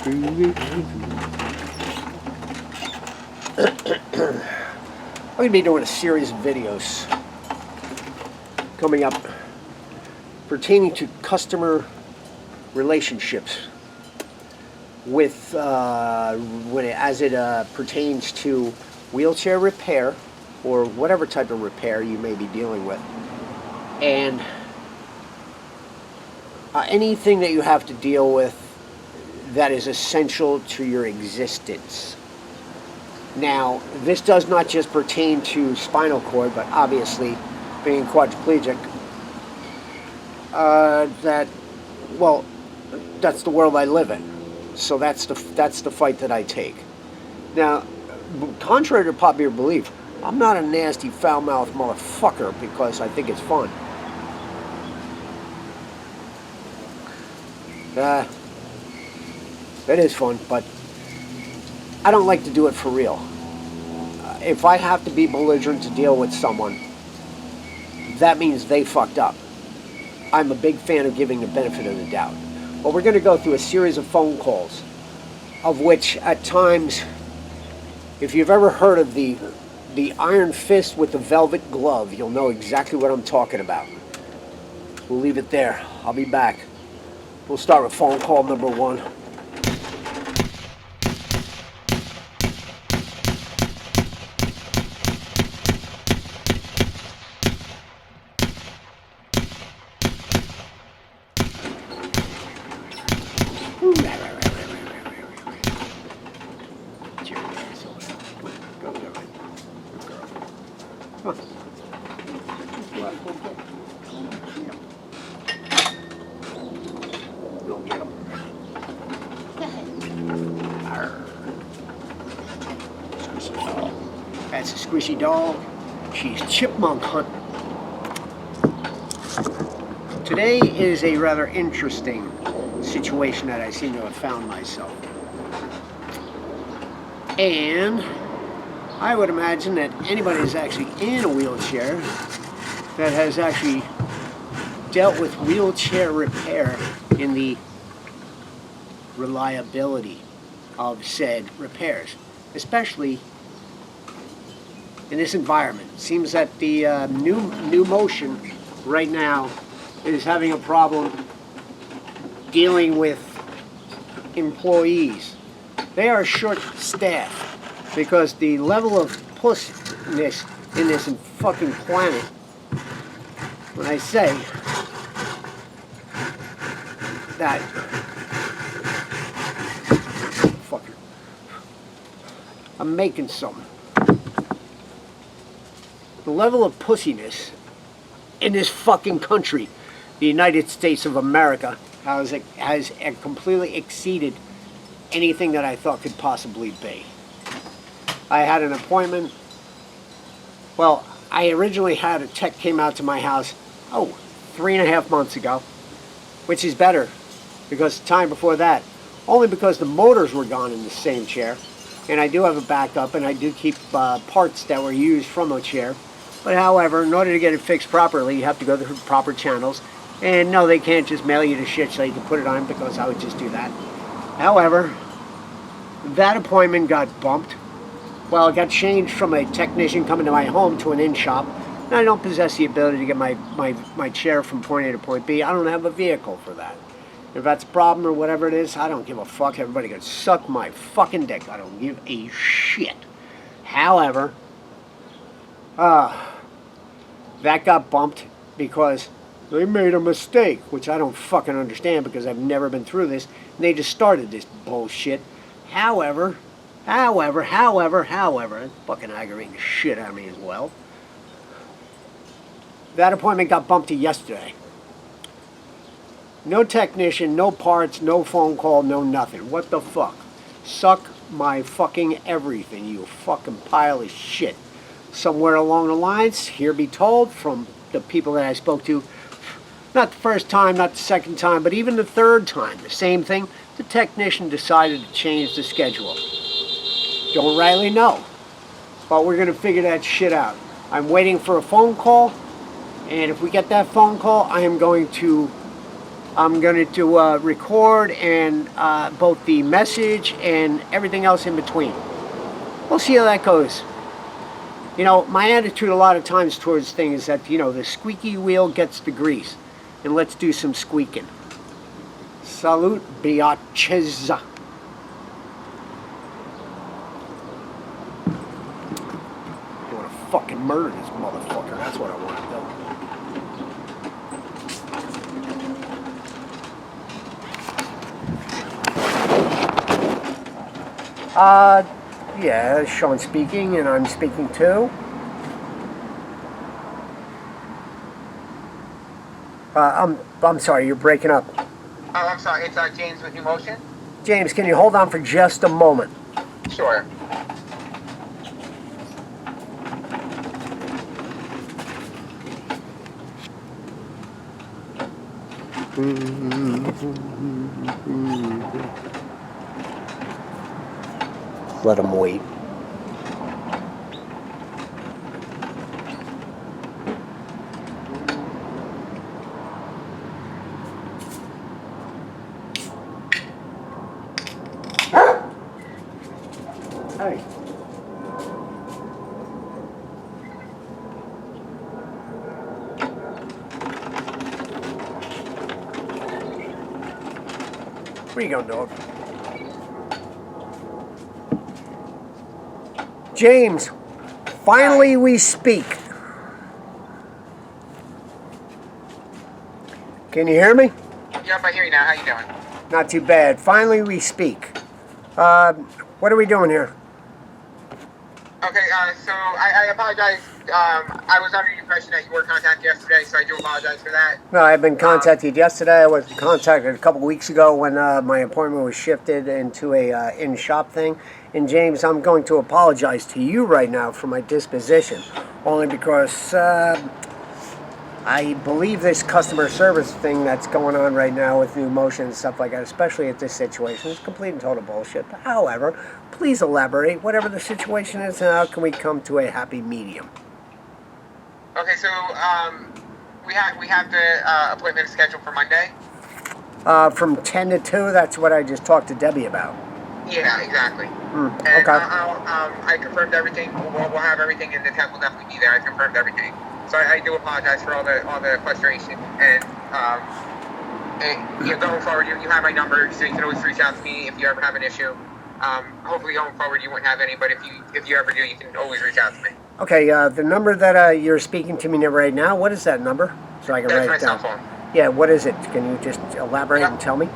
I'm going to be doing a series of videos coming up pertaining to customer relationships with as it pertains to wheelchair repair or whatever type of repair you may be dealing with, and anything that you have to deal with that is essential to your existence. Now, this does not just pertain to spinal cord, but obviously, being quadriplegic, that's the world I live in. So that's the fight that I take. Now, contrary to popular belief, I'm not a nasty, foul-mouthed motherfucker because I think it's fun. It is fun, but I don't like to do it for real. If I have to be belligerent to deal with someone, that means they fucked up. I'm a big fan of giving the benefit of the doubt. Well, we're going to go through a series of phone calls, of which at times, if you've ever heard of the iron fist with the velvet glove, you'll know exactly what I'm talking about. We'll leave it there. I'll be back. We'll start with phone call number 1. That's a squishy dog. She's chipmunk hunting. Today is a rather interesting situation that I seem to have found myself. And I would imagine that anybody who's actually in a wheelchair that has actually dealt with wheelchair repair in the reliability of said repairs, especially in this environment. It seems that the new motion right now is having a problem dealing with employees. They are short-staffed because the level of pussness in this fucking planet, when I say that, fucker, I'm making something. The level of pussiness in this fucking country, the United States of America, has completely exceeded anything that I thought could possibly be. I had an appointment. Well, I originally had a tech came out to my house, 3.5 months ago, which is better because the time before that, only because the motors were gone in the same chair, and I do have a backup, and I do keep parts that were used from a chair. But however, in order to get it fixed properly, you have to go through proper channels. And no, they can't just mail you the shit so you can put it on, because I would just do that. However, that appointment got bumped. Well, it got changed from a technician coming to my home to an in-shop. And I don't possess the ability to get my chair from point A to point B. I don't have a vehicle for that. If that's a problem or whatever it is, I don't give a fuck. Everybody can suck my fucking dick. I don't give a shit. However, that got bumped because they made a mistake, which I don't fucking understand because I've never been through this. And they just started this bullshit. However, it's fucking aggravating the shit out of me as well. That appointment got bumped to yesterday. No technician, no parts, no phone call, no nothing. What the fuck? Suck my fucking everything, you fucking pile of shit. Somewhere along the lines, here be told from the people that I spoke to, not the first time, not the second time, but even the third time, the same thing, the technician decided to change the schedule. Don't rightly know, but we're going to figure that shit out. I'm waiting for a phone call, and if we get that phone call, I am going to I'm going to record and both the message and everything else in between. We'll see how that goes. You know, my attitude a lot of times towards things is that, you know, the squeaky wheel gets the grease. And let's do some squeaking. Salute, biatches. I want to fucking murder this motherfucker. That's what I want to do. Yeah, Sean speaking, and I'm speaking too. I'm sorry, you're breaking up. Oh, I'm sorry. It's James with New Motion. James, can you hold on for just a moment? Sure. Let him wait. Hey. Where you going, dog? James, finally we speak. Can you hear me? Yep, I hear you now. How you doing? Not too bad. Finally we speak. What are we doing here? Okay, so I apologize. I was under the impression that you were contacted yesterday, so I do apologize for that. No, I've been contacted yesterday. I was contacted a couple of weeks ago when my appointment was shifted into a in-shop thing. And James, I'm going to apologize to you right now for my disposition, only because I believe this customer service thing that's going on right now with New Motion and stuff like that, especially at this situation, is complete and total bullshit. However, please elaborate whatever the situation is and how can we come to a happy medium. Okay, so we have the appointment scheduled for Monday. From 10 to 2, that's what I just talked to Debbie about. Yeah, exactly. And Okay. I confirmed everything. We'll have everything, and the tech will definitely be there. I confirmed everything. So I do apologize for all the frustration. And going forward, you have my number, so you can always reach out to me if you ever have an issue. Hopefully going forward you won't have any, but if you ever do, you can always reach out to me. Okay, the number that you're speaking to me right now, what is that number? So I can That's write it down. my cell phone. Yeah, what is it? Can you just elaborate and tell me?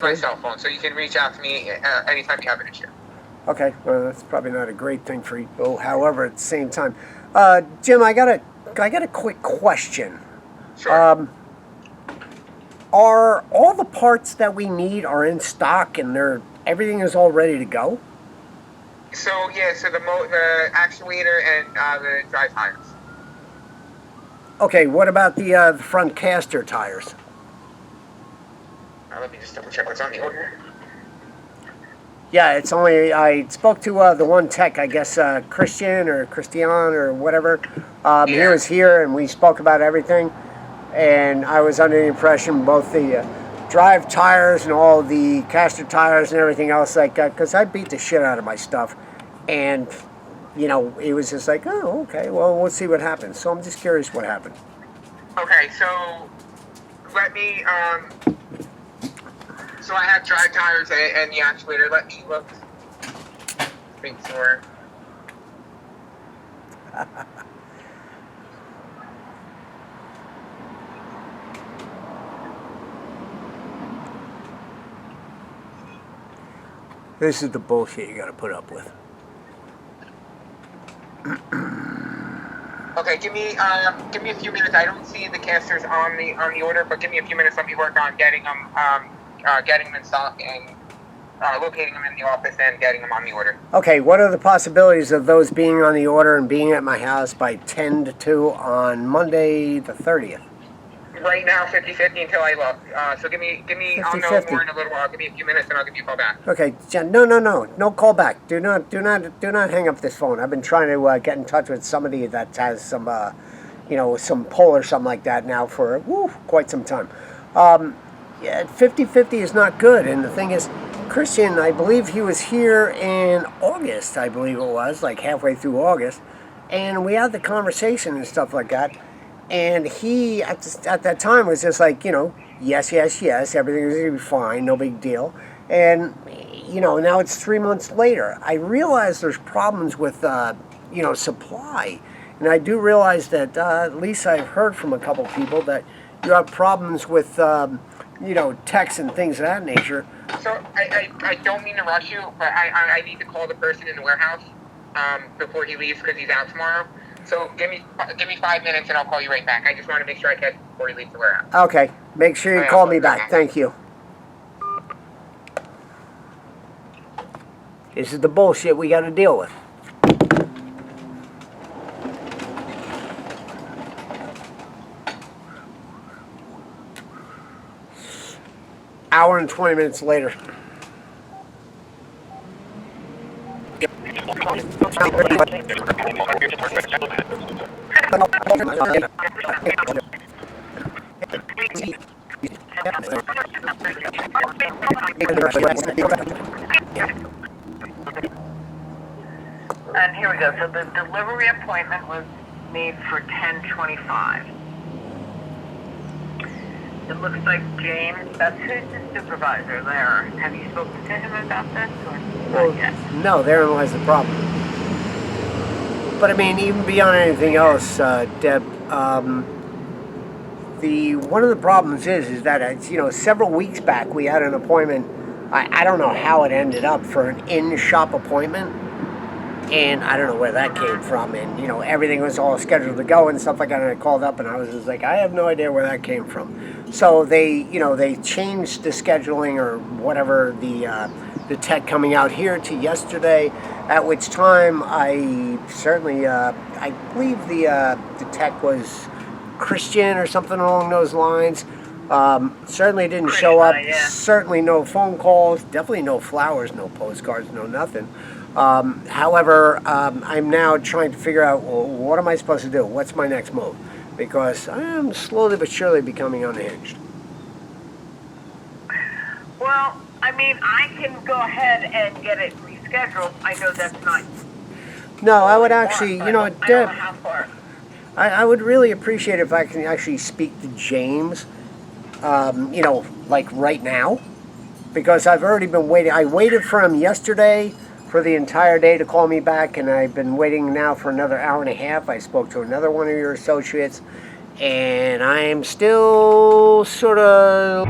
My cell phone, so you can reach out to me anytime you have an issue. Okay, well that's probably not a great thing for you. Oh, however, at the same time, Jim, I got a quick question. Sure. Are all the parts that we need are in stock and everything is all ready to go? So yeah, so the actuator and the drive tires. Okay, what about the front caster tires? Let me just double check what's on the order. Yeah, it's only, I spoke to the one tech, I guess Christian or whatever. He was here and we spoke about everything. And I was under the impression both the drive tires and all the caster tires and everything else like that, because I beat the shit out of my stuff. And, you know, it was just like, oh, okay, well, we'll see what happens. So I'm just curious what happened. Okay, so let me, so I have drive tires and the actuator. Let me look. Make sure. This is the bullshit you got to put up with. Okay, give me a few minutes. I don't see the casters on the order, but give me a few minutes. Let me work on getting them in stock and locating them in the office and getting them on the order. Okay, what are the possibilities of those being on the order and being at my house by 10 to 2 on Monday the 30th? right now 50-50 until I look. So give me. I'll know 50-50. more in a little while. Give me a few minutes and I'll give you a call back. Okay, Jen, no call back. Do not hang up this phone. I've been trying to get in touch with somebody that has some, some pull or something like that now for quite some time. Yeah, 50-50 is not good. And the thing is, Christian, I believe he was here in August, I believe it was, like halfway through August. And we had the conversation and stuff like that. And he, at that time, was just like, yes, everything was going to be fine, no big deal. And, now it's 3 months later. I realize there's problems with, supply. And I do realize that, at least I've heard from a couple people, that you have problems with, texts and things of that nature. So I don't mean to rush you, but I need to call the person in the warehouse before he leaves because he's out tomorrow. So give me 5 minutes and I'll call you right back. I just want to make sure I catch him before he leaves the warehouse. Okay. Make sure you call me back. Thank you. This is the bullshit we got to deal with. Hour and 20 minutes later. And here we go. So the delivery appointment was made for 10:25. It looks like James, who's the supervisor there? Have you spoken to him about this or not yet? No, therein lies the problem. But I mean, even beyond anything else, Deb, one of the problems is that several weeks back we had an appointment. I don't know how it ended up for an in-shop appointment, and I don't know where that came from. And everything was all scheduled to go and stuff like that. And I called up and I was just like, I have no idea where that came from. So they changed the scheduling or whatever, the tech coming out here to yesterday, at which time I certainly I believe the tech was Christian or something along those lines. Certainly didn't show up. Yeah. Certainly no phone calls. Definitely no flowers, no postcards, no nothing. However, I'm now trying to figure out, well, what am I supposed to do? What's my next move? Because I am slowly but surely becoming unhinged. Well, I mean, I can go ahead and get it rescheduled. I know that's not. No, I would actually, I don't know how far. I would really appreciate if I can actually speak to James, like right now. Because I've already been waiting. I waited for him yesterday for the entire day to call me back, and I've been waiting now for another hour and a half. I spoke to another one of your associates, and I am still sort of